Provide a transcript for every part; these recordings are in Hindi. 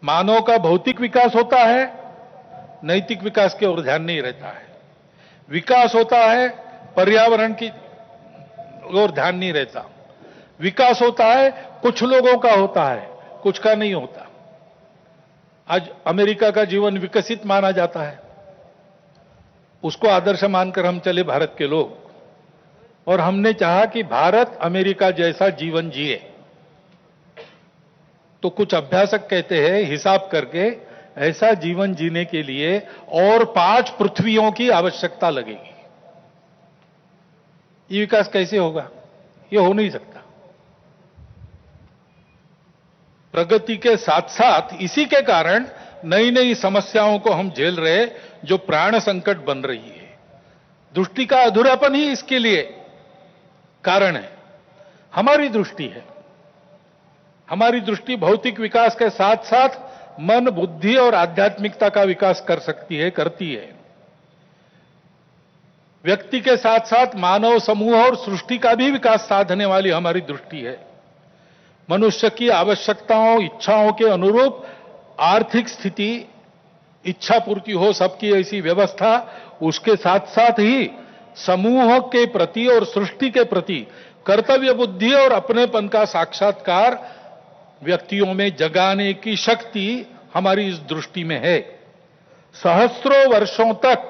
मानव का भौतिक विकास होता है, नैतिक विकास की ओर ध्यान नहीं रहता है। विकास होता है, पर्यावरण की ओर ध्यान नहीं रहता। विकास होता है, कुछ लोगों का होता है, कुछ का नहीं होता। आज अमेरिका का जीवन विकसित माना जाता है, उसको आदर्श मानकर हम चले भारत के लोग, और हमने चाहा कि भारत अमेरिका जैसा जीवन जिए। तो कुछ अभ्यासक कहते हैं, हिसाब करके ऐसा जीवन जीने के लिए और 5 पृथ्वियों की आवश्यकता लगेगी। ये विकास कैसे होगा? ये हो नहीं सकता। प्रगति के साथ साथ इसी के कारण नई नई समस्याओं को हम झेल रहे, जो प्राण संकट बन रही है। दृष्टि का अधूरापन ही इसके लिए कारण है। हमारी दृष्टि है, हमारी दृष्टि भौतिक विकास के साथ साथ मन, बुद्धि और आध्यात्मिकता का विकास कर सकती है, करती है। व्यक्ति के साथ साथ मानव समूह और सृष्टि का भी विकास साधने वाली हमारी दृष्टि है। मनुष्य की आवश्यकताओं, इच्छाओं के अनुरूप आर्थिक स्थिति, इच्छा पूर्ति हो सबकी, ऐसी व्यवस्था, उसके साथ साथ ही समूह के प्रति और सृष्टि के प्रति कर्तव्य बुद्धि और अपनेपन का साक्षात्कार व्यक्तियों में जगाने की शक्ति हमारी इस दृष्टि में है। सहस्त्रों वर्षों तक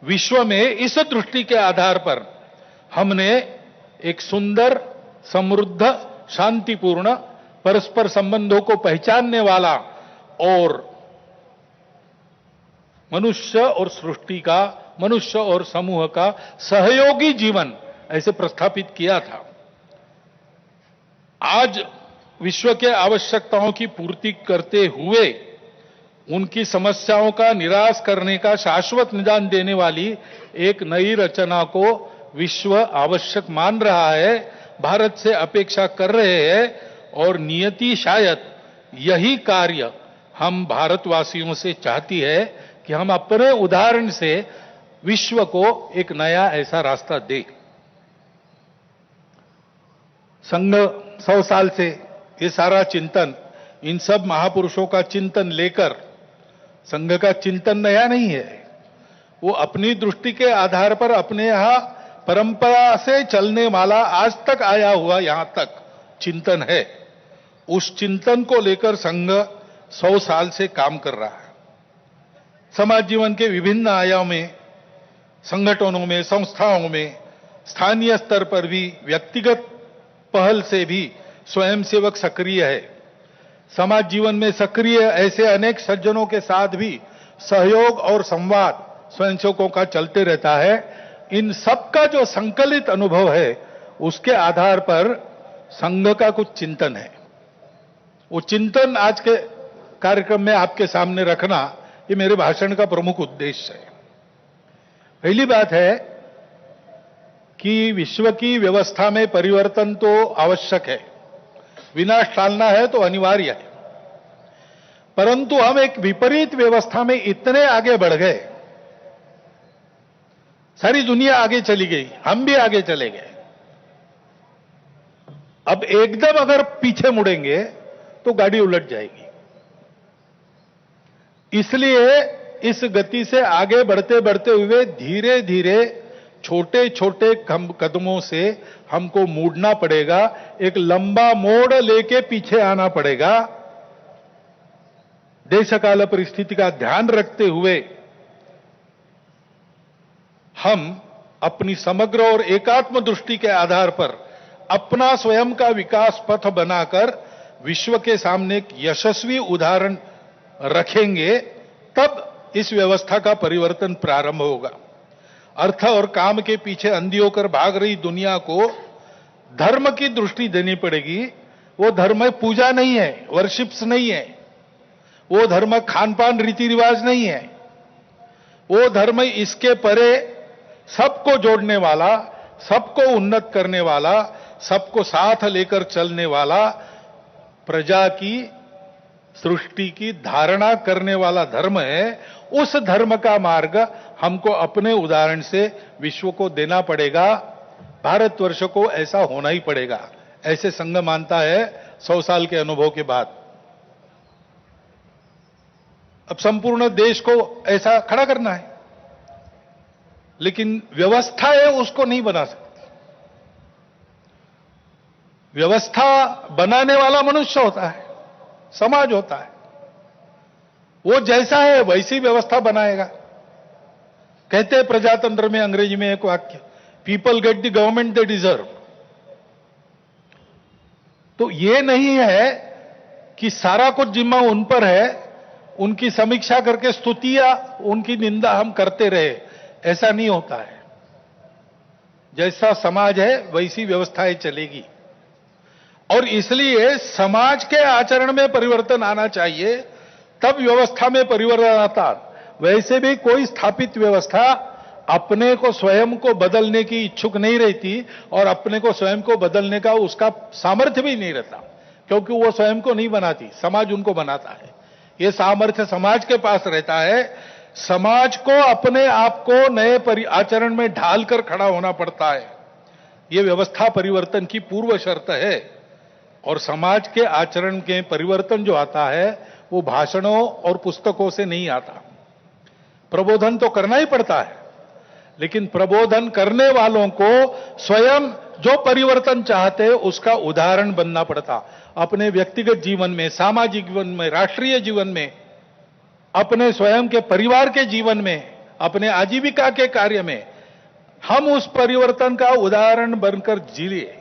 विश्व में इस दृष्टि के आधार पर हमने एक सुंदर, समृद्ध, शांतिपूर्ण, परस्पर संबंधों को पहचानने वाला और मनुष्य और सृष्टि का, मनुष्य और समूह का सहयोगी जीवन ऐसे प्रस्थापित किया था। आज विश्व के आवश्यकताओं की पूर्ति करते हुए उनकी समस्याओं का निराश करने का शाश्वत निदान देने वाली एक नई रचना को विश्व आवश्यक मान रहा है, भारत से अपेक्षा कर रहे हैं, और नियति शायद यही कार्य हम भारतवासियों से चाहती है कि हम अपने उदाहरण से विश्व को एक नया ऐसा रास्ता दें। संघ 100 साल से ये सारा चिंतन, इन सब महापुरुषों का चिंतन लेकर, संघ का चिंतन नया नहीं है, वो अपनी दृष्टि के आधार पर अपने यहां परंपरा से चलने वाला आज तक आया हुआ यहां तक चिंतन है। उस चिंतन को लेकर संघ 100 साल से काम कर रहा है। समाज जीवन के विभिन्न आयामों में, संगठनों में, संस्थाओं में, स्थानीय स्तर पर भी, व्यक्तिगत पहल से भी स्वयंसेवक सक्रिय है। समाज जीवन में सक्रिय ऐसे अनेक सज्जनों के साथ भी सहयोग और संवाद स्वयंसेवकों का चलते रहता है। इन सबका जो संकलित अनुभव है, उसके आधार पर संघ का कुछ चिंतन है। वो चिंतन आज के कार्यक्रम में आपके सामने रखना, ये मेरे भाषण का प्रमुख उद्देश्य है। पहली बात है कि विश्व की व्यवस्था में परिवर्तन तो आवश्यक है, विनाश टालना है तो अनिवार्य है, परंतु हम एक विपरीत व्यवस्था में इतने आगे बढ़ गए, सारी दुनिया आगे चली गई, हम भी आगे चले गए। अब एकदम अगर पीछे मुड़ेंगे तो गाड़ी उलट जाएगी। इसलिए इस गति से आगे बढ़ते बढ़ते हुए धीरे धीरे छोटे छोटे कदमों से हमको मुड़ना पड़ेगा, एक लंबा मोड़ लेके पीछे आना पड़ेगा। देश काल परिस्थिति का ध्यान रखते हुए हम अपनी समग्र और एकात्म दृष्टि के आधार पर अपना स्वयं का विकास पथ बनाकर विश्व के सामने एक यशस्वी उदाहरण रखेंगे, तब इस व्यवस्था का परिवर्तन प्रारंभ होगा। अर्थ और काम के पीछे अंधी होकर भाग रही दुनिया को धर्म की दृष्टि देनी पड़ेगी। वो धर्म पूजा नहीं है, वर्शिप्स नहीं है, वो धर्म खान पान रीति रिवाज नहीं है, वो धर्म इसके परे सबको जोड़ने वाला, सबको उन्नत करने वाला, सबको साथ लेकर चलने वाला, प्रजा की, सृष्टि की धारणा करने वाला धर्म है। उस धर्म का मार्ग हमको अपने उदाहरण से विश्व को देना पड़ेगा। भारतवर्ष को ऐसा होना ही पड़ेगा, ऐसे संघ मानता है 100 साल के अनुभव के बाद। अब संपूर्ण देश को ऐसा खड़ा करना है, लेकिन व्यवस्था है उसको नहीं बना सकती। व्यवस्था बनाने वाला मनुष्य होता है, समाज होता है। वो जैसा है वैसी व्यवस्था बनाएगा। कहते हैं प्रजातंत्र में अंग्रेजी में एक वाक्य, people get the government they deserve. तो ये नहीं है कि सारा कुछ जिम्मा उन पर है, उनकी समीक्षा करके स्तुतियां, उनकी निंदा हम करते रहे, ऐसा नहीं होता है। जैसा समाज है वैसी व्यवस्थाएं चलेगी, और इसलिए समाज के आचरण में परिवर्तन आना चाहिए, तब व्यवस्था में परिवर्तन आता। वैसे भी कोई स्थापित व्यवस्था अपने को स्वयं को बदलने की इच्छुक नहीं रहती, और अपने को स्वयं को बदलने का उसका सामर्थ्य भी नहीं रहता, क्योंकि वो स्वयं को नहीं बनाती, समाज उनको बनाता है। ये सामर्थ्य समाज के पास रहता है। समाज को अपने आप को नए आचरण में ढालकर खड़ा होना पड़ता है। ये व्यवस्था परिवर्तन की पूर्व शर्त है, और समाज के आचरण के परिवर्तन जो आता है वो भाषणों और पुस्तकों से नहीं आता। प्रबोधन तो करना ही पड़ता है, लेकिन प्रबोधन करने वालों को स्वयं जो परिवर्तन चाहते हैं उसका उदाहरण बनना पड़ता। अपने व्यक्तिगत जीवन में, सामाजिक जीवन में, राष्ट्रीय जीवन में, अपने स्वयं के परिवार के जीवन में, अपने आजीविका के कार्य में हम उस परिवर्तन का उदाहरण बनकर जिए।